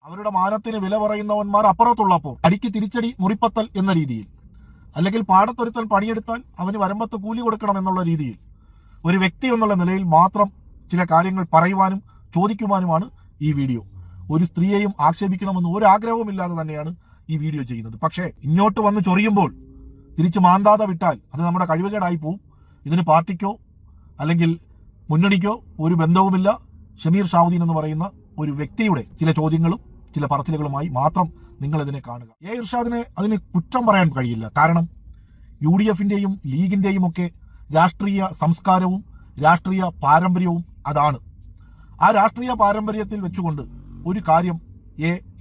അവരുടെ മാനത്തിന് വില പറയുന്നവന്മാർ അപ്പുറത്തുള്ളപ്പോൾ അടിക്ക് തിരിച്ചടി മുറിപ്പത്തൽ എന്ന രീതിയിൽ, അല്ലെങ്കിൽ പാടത്തൊരുത്തൽ പണിയെടുത്താൽ അവന് വരമ്പത്ത് കൂലി കൊടുക്കണം എന്നുള്ള രീതിയിൽ ഒരു വ്യക്തി എന്നുള്ള നിലയിൽ മാത്രം ചില കാര്യങ്ങൾ പറയുവാനും ചോദിക്കുവാനുമാണ് ഈ വീഡിയോ. ഒരു സ്ത്രീയെയും ആക്ഷേപിക്കണമെന്ന് ഒരാഗ്രഹവുമില്ലാതെ തന്നെയാണ് ഈ വീഡിയോ ചെയ്യുന്നത്. പക്ഷേ ഇങ്ങോട്ട് വന്ന് ചൊറിയുമ്പോൾ തിരിച്ച് മാന്താതെ വിട്ടാൽ അത് നമ്മുടെ കഴിവുകേടായി പോവും. ഇതിന് പാർട്ടിക്കോ അല്ലെങ്കിൽ മുന്നണിക്കോ ഒരു ബന്ധവുമില്ല. ഷമീർ ഷാവുദ്ദീൻ എന്ന് പറയുന്ന ഒരു വ്യക്തിയുടെ ചില ചോദ്യങ്ങളും ചില പറച്ചിലുകളുമായി മാത്രം നിങ്ങൾ ഇതിനെ കാണുക. ഇർഷാദിനെ അതിന് കുറ്റം പറയാൻ കഴിയില്ല. കാരണം UDFന്റെയും ലീഗിന്റെയും ഒക്കെ രാഷ്ട്രീയ സംസ്കാരവും രാഷ്ട്രീയ പാരമ്പര്യവും അതാണ്. ആ രാഷ്ട്രീയ പാരമ്പര്യത്തിൽ വെച്ചുകൊണ്ട് ഒരു കാര്യം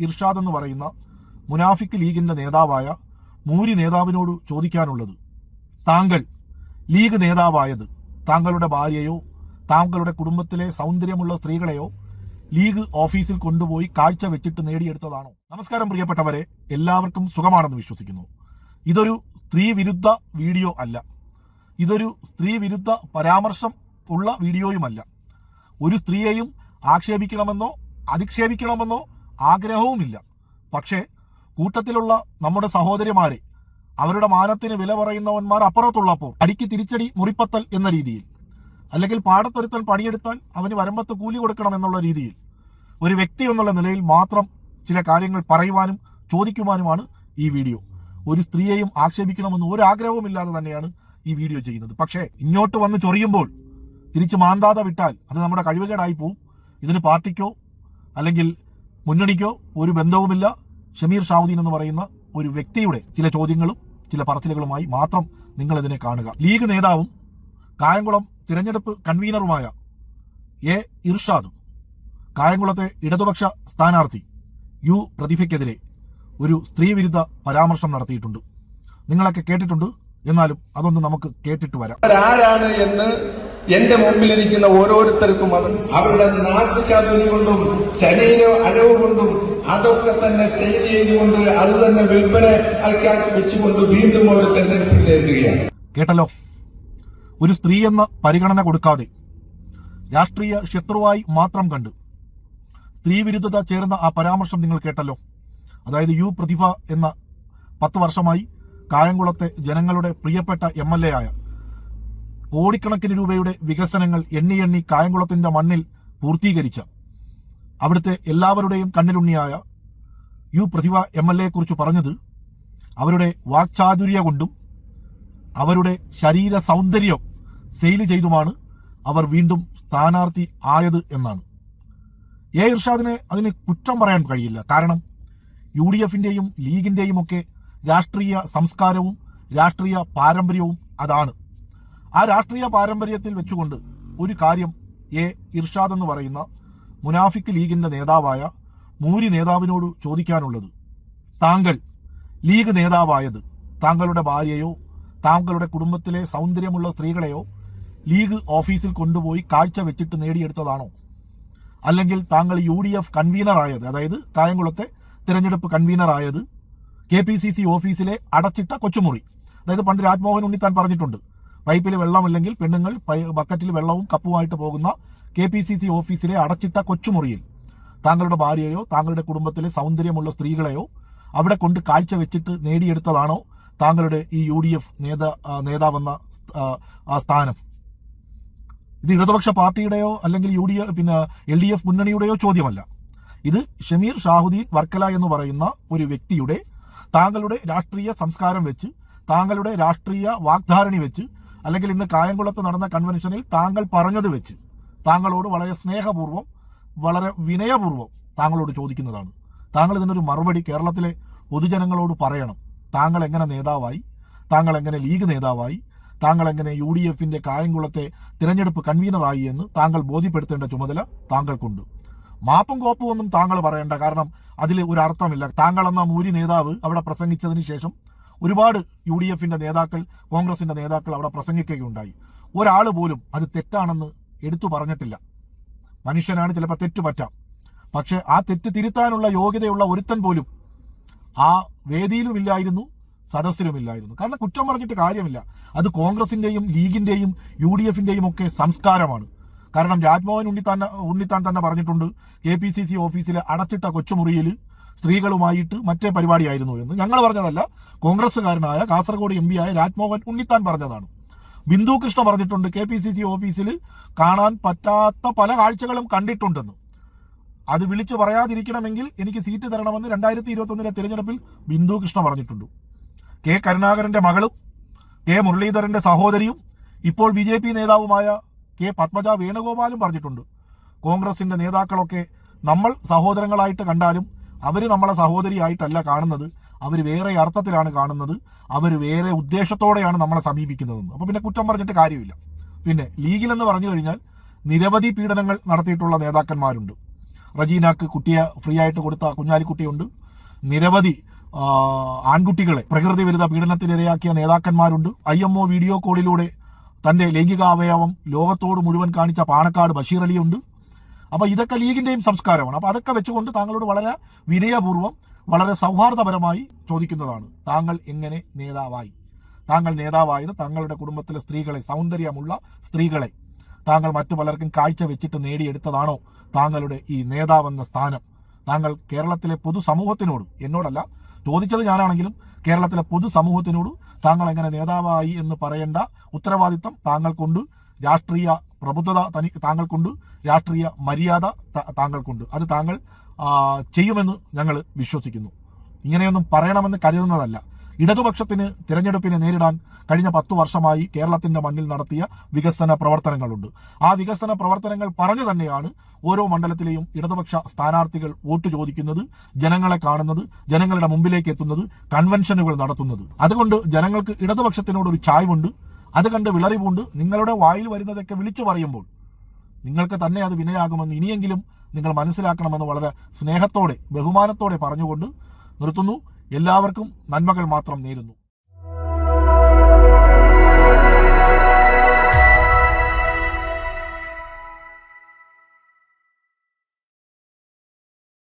ഇർഷാദ് എന്ന് പറയുന്ന മുനാഫിക് ലീഗിന്റെ നേതാവായ മൂരി നേതാവിനോട് ചോദിക്കാനുള്ളത്, താങ്കൾ ലീഗ് നേതാവായത് താങ്കളുടെ ഭാര്യയോ താങ്കളുടെ കുടുംബത്തിലെ സൗന്ദര്യമുള്ള സ്ത്രീകളെയോ ലീഗ് ഓഫീസിൽ കൊണ്ടുപോയി കാഴ്ച വെച്ചിട്ട് നേടിയെടുത്തതാണോ? നമസ്കാരം പ്രിയപ്പെട്ടവരെ, എല്ലാവർക്കും സുഖമാണെന്ന് വിശ്വസിക്കുന്നു. ഇതൊരു സ്ത്രീ വിരുദ്ധ വീഡിയോ അല്ല, ഇതൊരു സ്ത്രീ വിരുദ്ധ പരാമർശം ഉള്ള വീഡിയോയുമല്ല. ഒരു സ്ത്രീയെയും ആക്ഷേപിക്കണമെന്നോ അധിക്ഷേപിക്കണമെന്നോ ആഗ്രഹവുമില്ല. പക്ഷേ കൂട്ടത്തിലുള്ള നമ്മുടെ സഹോദരിമാരെ അവരുടെ മാനത്തിന് വില പറയുന്നവന്മാർ അപ്പുറത്തുള്ളപ്പോൾ അടിക്ക് തിരിച്ചടി മുറിപ്പത്തൽ എന്ന രീതിയിൽ, അല്ലെങ്കിൽ പാടത്തൊരുത്തൽ പണിയെടുത്താൽ അവന് വരമ്പത്ത് കൂലി കൊടുക്കണം എന്നുള്ള രീതിയിൽ ഒരു വ്യക്തി എന്നുള്ള നിലയിൽ മാത്രം ചില കാര്യങ്ങൾ പറയുവാനും ചോദിക്കുവാനുമാണ് ഈ വീഡിയോ. ഒരു സ്ത്രീയെയും ആക്ഷേപിക്കണമെന്ന് ഒരാഗ്രഹവുമില്ലാതെ തന്നെയാണ് ഈ വീഡിയോ ചെയ്യുന്നത്. പക്ഷേ ഇങ്ങോട്ട് വന്ന് ചൊറിയുമ്പോൾ തിരിച്ച് മാന്താതെ വിട്ടാൽ അത് നമ്മുടെ കഴിവുകേടായി പോവും. ഇതിന് പാർട്ടിക്കോ അല്ലെങ്കിൽ മുന്നണിക്കോ ഒരു ബന്ധവുമില്ല. ഷമീർ ഷാവുദ്ദീൻ എന്ന് പറയുന്ന ഒരു വ്യക്തിയുടെ ചില ചോദ്യങ്ങളും ചില പറച്ചിലുകളുമായി മാത്രം നിങ്ങൾ ഇതിനെ കാണുക. ലീഗ് നേതാവും കായംകുളം തിരഞ്ഞെടുപ്പ് കൺവീനറുമായ ഇർഷാദ് കായംകുളത്തെ ഇടതുപക്ഷ സ്ഥാനാർത്ഥി പ്രതിഭയ്ക്കെതിരെ ഒരു സ്ത്രീവിരുദ്ധ പരാമർശം നടത്തിയിട്ടുണ്ട്. നിങ്ങളൊക്കെ കേട്ടിട്ടുണ്ട്. എന്നാലും അതൊന്ന് നമുക്ക് കേട്ടിട്ട് വരാം. ആരാണ് എന്ന് എന്റെ മുമ്പിലിരിക്കുന്ന ഓരോരുത്തർക്കും അവരുടെ നാട്ടുചാതുര്യം കൊണ്ടും ശരീര അഴവ് കൊണ്ടും അതൊക്കെ തന്നെ സെയിൽ ചെയ്തുകൊണ്ട് അത് തന്നെ വിൽപ്പന വെച്ചുകൊണ്ട് വീണ്ടും ഒരു തെരഞ്ഞെടുപ്പിൽ നേരിടുകയാണ്. കേട്ടല്ലോ, ഒരു സ്ത്രീ എന്ന പരിഗണന കൊടുക്കാതെ രാഷ്ട്രീയ ശത്രുവായി മാത്രം കണ്ട് സ്ത്രീ വിരുദ്ധത ചേർന്ന ആ പരാമർശം നിങ്ങൾ കേട്ടല്ലോ. അതായത് പ്രതിഭ എന്ന 10 വർഷമായി കായംകുളത്തെ ജനങ്ങളുടെ പ്രിയപ്പെട്ട MLA ആയ, കോടിക്കണക്കിന് രൂപയുടെ വികസനങ്ങൾ എണ്ണി കായംകുളത്തിന്റെ മണ്ണിൽ പൂർത്തീകരിച്ച, അവിടുത്തെ എല്ലാവരുടെയും കണ്ണിലുണ്ണിയായ പ്രതിഭ MLA കുറിച്ച് പറഞ്ഞത് അവരുടെ വാക്ചാതുര്യ കൊണ്ടും അവരുടെ ശരീര സൗന്ദര്യം സെയിൽ ചെയ്തുമാണ് അവർ വീണ്ടും സ്ഥാനാർത്ഥി ആയത് എന്നാണ്. ഇർഷാദിനെ അതിന് കുറ്റം പറയാൻ കഴിയില്ല. കാരണം UDFന്റെയും ലീഗിന്റെയും ഒക്കെ രാഷ്ട്രീയ സംസ്കാരവും രാഷ്ട്രീയ പാരമ്പര്യവും അതാണ്. ആ രാഷ്ട്രീയ പാരമ്പര്യത്തിൽ വെച്ചുകൊണ്ട് ഒരു കാര്യം ഇർഷാദ് എന്ന് പറയുന്ന മുനാഫിക് ലീഗിന്റെ നേതാവായ മൂരി നേതാവിനോട് ചോദിക്കാനുള്ളത്, താങ്കൾ ലീഗ് നേതാവായത് താങ്കളുടെ ഭാര്യയോ താങ്കളുടെ കുടുംബത്തിലെ സൗന്ദര്യമുള്ള സ്ത്രീകളെയോ ലീഗ് ഓഫീസിൽ കൊണ്ടുപോയി കാഴ്ച വെച്ചിട്ട് നേടിയെടുത്തതാണോ? അല്ലെങ്കിൽ താങ്കൾ UDF കൺവീനറായത്, അതായത് കായംകുളത്തെ തിരഞ്ഞെടുപ്പ് കൺവീനറായത് KPCC ഓഫീസിലെ അടച്ചിട്ട കൊച്ചുമുറി, അതായത് പണ്ട് രാജ്മോഹൻ ഉണ്ണിത്താൻ പറഞ്ഞിട്ടുണ്ട്, പൈപ്പിൽ വെള്ളമില്ലെങ്കിൽ പെണ്ണുങ്ങൾ ബക്കറ്റിൽ വെള്ളവും കപ്പുമായിട്ട് പോകുന്ന KPCC ഓഫീസിലെ അടച്ചിട്ട കൊച്ചുമുറിയിൽ താങ്കളുടെ ഭാര്യയോ താങ്കളുടെ കുടുംബത്തിലെ സൗന്ദര്യമുള്ള സ്ത്രീകളെയോ അവിടെ കൊണ്ട് കാഴ്ച വെച്ചിട്ട് നേടിയെടുത്തതാണോ താങ്കളുടെ ഈ UDF നേതാവെന്ന ആ സ്ഥാനം? ഇത് ഇടതുപക്ഷ പാർട്ടിയുടെയോ അല്ലെങ്കിൽ LDF മുന്നണിയുടെയോ ചോദ്യമല്ല. ഇത് ഷമീർ ഷാഹുദ്ദീൻ വർക്കല എന്ന് പറയുന്ന ഒരു വ്യക്തിയുടെ താങ്കളുടെ രാഷ്ട്രീയ സംസ്കാരം വെച്ച്, താങ്കളുടെ രാഷ്ട്രീയ വാഗ്ധാരണി വെച്ച്, അല്ലെങ്കിൽ ഇന്ന് കായംകുളത്ത് നടന്ന കൺവെൻഷനിൽ താങ്കൾ പറഞ്ഞത് വെച്ച് താങ്കളോട് വളരെ സ്നേഹപൂർവ്വം വളരെ വിനയപൂർവ്വം താങ്കളോട് ചോദിക്കുന്നതാണ്. താങ്കൾ ഇതിനൊരു മറുപടി കേരളത്തിലെ പൊതുജനങ്ങളോട് പറയണം. താങ്കൾ എങ്ങനെ നേതാവായി, താങ്കൾ എങ്ങനെ ലീഗ് നേതാവായി, താങ്കൾ എങ്ങനെ UDFന്റെ കായംകുളത്തെ തിരഞ്ഞെടുപ്പ് കൺവീനറായി എന്ന് താങ്കൾ ബോധ്യപ്പെടുത്തേണ്ട ചുമതല താങ്കൾക്കുണ്ട്. മാപ്പും കോപ്പും ഒന്നും താങ്കൾ പറയേണ്ട, കാരണം അതിൽ ഒരു അർത്ഥമില്ല. താങ്കൾ എന്ന മൂരി നേതാവ് അവിടെ പ്രസംഗിച്ചതിന് ശേഷം ഒരുപാട് UDFന്റെ നേതാക്കൾ, കോൺഗ്രസിന്റെ നേതാക്കൾ അവിടെ പ്രസംഗിക്കുകയുണ്ടായി. ഒരാൾ പോലും അത് തെറ്റാണെന്ന് എടുത്തു പറഞ്ഞിട്ടില്ല. മനുഷ്യനാണ്, ചിലപ്പോൾ തെറ്റ് പറ്റാം. പക്ഷെ ആ തെറ്റ് തിരുത്താനുള്ള യോഗ്യതയുള്ള ഒരുത്തൻ പോലും ആ വേദിയിലുമില്ലായിരുന്നു, സദസ്സിലുമില്ലായിരുന്നു. കാരണം കുറ്റം പറഞ്ഞിട്ട് കാര്യമില്ല. അത് കോൺഗ്രസിന്റെയും ലീഗിന്റെയും UDFന്റെയും ഒക്കെ സംസ്കാരമാണ്. കാരണം രാജ്മോഹൻ ഉണ്ണിത്താൻ തന്നെ പറഞ്ഞിട്ടുണ്ട് KPCC ഓഫീസിലെ അടച്ചിട്ട കൊച്ചുമുറിയിൽ സ്ത്രീകളുമായിട്ട് മറ്റേ പരിപാടിയായിരുന്നു എന്ന്. ഞങ്ങൾ പറഞ്ഞതല്ല, കോൺഗ്രസ്സുകാരനായ കാസർഗോഡ് MP ആയ രാജ്മോഹൻ ഉണ്ണിത്താൻ പറഞ്ഞതാണ്. ബിന്ദു കൃഷ്ണ പറഞ്ഞിട്ടുണ്ട് KPCC ഓഫീസിൽ കാണാൻ പറ്റാത്ത പല കാഴ്ചകളും കണ്ടിട്ടുണ്ടെന്ന്. അത് വിളിച്ചു പറയാതിരിക്കണമെങ്കിൽ എനിക്ക് സീറ്റ് തരണമെന്ന് 2021 തിരഞ്ഞെടുപ്പിൽ ബിന്ദു കൃഷ്ണ പറഞ്ഞിട്ടുണ്ട്. K കരുണാകരന്റെ മകളും K മുരളീധരന്റെ സഹോദരിയും ഇപ്പോൾ BJP നേതാവുമായ K പത്മജ വേണുഗോപാലും പറഞ്ഞിട്ടുണ്ട്. കോൺഗ്രസിന്റെ നേതാക്കളൊക്കെ നമ്മൾ സഹോദരങ്ങളായിട്ട് കണ്ടാലും അവർ നമ്മളെ സഹോദരിയായിട്ടല്ല കാണുന്നത്, അവർ വേറെ അർത്ഥത്തിലാണ് കാണുന്നത്, അവർ വേറെ ഉദ്ദേശത്തോടെയാണ് നമ്മളെ സമീപിക്കുന്നതെന്ന്. അപ്പോൾ പിന്നെ കുറ്റം പറഞ്ഞിട്ട് കാര്യമില്ല. പിന്നെ ലീഗിലെന്ന് പറഞ്ഞു കഴിഞ്ഞാൽ നിരവധി പീഡനങ്ങൾ നടത്തിയിട്ടുള്ള നേതാക്കന്മാരുണ്ട്. റജീനാക്ക് കുട്ടിയെ ഫ്രീ ആയിട്ട് കൊടുത്ത കുഞ്ഞാലിക്കുട്ടിയുണ്ട്. നിരവധി ആൺകുട്ടികളെ പ്രകൃതി വിരുദ്ധ പീഡനത്തിനിരയാക്കിയ നേതാക്കന്മാരുണ്ട്. IMO വീഡിയോ കോളിലൂടെ തന്റെ ലൈംഗികാവയവം ലോകത്തോട് മുഴുവൻ കാണിച്ച പാണക്കാട് ബഷീർ അലിയുണ്ട്. അപ്പൊ ഇതൊക്കെ ലീഗിന്റെയും സംസ്കാരമാണ്. അപ്പൊ അതൊക്കെ വെച്ചുകൊണ്ട് താങ്കളോട് വളരെ വിനയപൂർവ്വം വളരെ സൗഹാർദ്ദപരമായി ചോദിക്കുന്നതാണ്, താങ്കൾ എങ്ങനെ നേതാവായി? താങ്കൾ നേതാവായത് താങ്കളുടെ കുടുംബത്തിലെ സ്ത്രീകളെ, സൗന്ദര്യമുള്ള സ്ത്രീകളെ താങ്കൾ മറ്റു പലർക്കും കാഴ്ച വെച്ചിട്ട് നേടിയെടുത്തതാണോ താങ്കളുടെ ഈ നേതാവെന്ന സ്ഥാനം? താങ്കൾ കേരളത്തിലെ പൊതുസമൂഹത്തിനോട്, എന്നോടല്ല ചോദിച്ചത് ഞാനാണെങ്കിലും കേരളത്തിലെ പൊതുസമൂഹത്തിനോട് താങ്കൾ എങ്ങനെ നേതാവായി എന്ന് പറയേണ്ട ഉത്തരവാദിത്തം താങ്കൾക്കുണ്ട്. രാഷ്ട്രീയ പ്രബുദ്ധത താങ്കൾക്കുണ്ട്, രാഷ്ട്രീയ മര്യാദ താങ്കൾക്കുണ്ട്. അത് താങ്കൾ ചെയ്യുമെന്ന് ഞങ്ങൾ വിശ്വസിക്കുന്നു. ഇങ്ങനെയൊന്നും പറയണമെന്ന് കരുതുന്നതല്ല. ഇടതുപക്ഷത്തിന് തിരഞ്ഞെടുപ്പിനെ നേരിടാൻ കഴിഞ്ഞ 10 വർഷമായി കേരളത്തിന്റെ മണ്ണിൽ നടത്തിയ വികസന പ്രവർത്തനങ്ങളുണ്ട്. ആ വികസന പ്രവർത്തനങ്ങൾ പറഞ്ഞു തന്നെയാണ് ഓരോ മണ്ഡലത്തിലെയും ഇടതുപക്ഷ സ്ഥാനാർത്ഥികൾ വോട്ട് ചോദിക്കുന്നത്, ജനങ്ങളെ കാണുന്നത്, ജനങ്ങളുടെ മുമ്പിലേക്ക് എത്തുന്നത്, കൺവെൻഷനുകൾ നടത്തുന്നത്. അതുകൊണ്ട് ജനങ്ങൾക്ക് ഇടതുപക്ഷത്തിനോടൊരു ചായ്വുണ്ട്. അത് കണ്ട് വിളറിവുണ്ട്. നിങ്ങളുടെ വായിൽ വരുന്നതൊക്കെ വിളിച്ചു പറയുമ്പോൾ നിങ്ങൾക്ക് തന്നെ അത് വിനയാകുമെന്ന് ഇനിയെങ്കിലും നിങ്ങൾ മനസ്സിലാക്കണമെന്ന് വളരെ സ്നേഹത്തോടെ ബഹുമാനത്തോടെ പറഞ്ഞുകൊണ്ട് നിർത്തുന്നു. എല്ലാവർക്കും നന്മകൾ മാത്രം നേരുന്നു.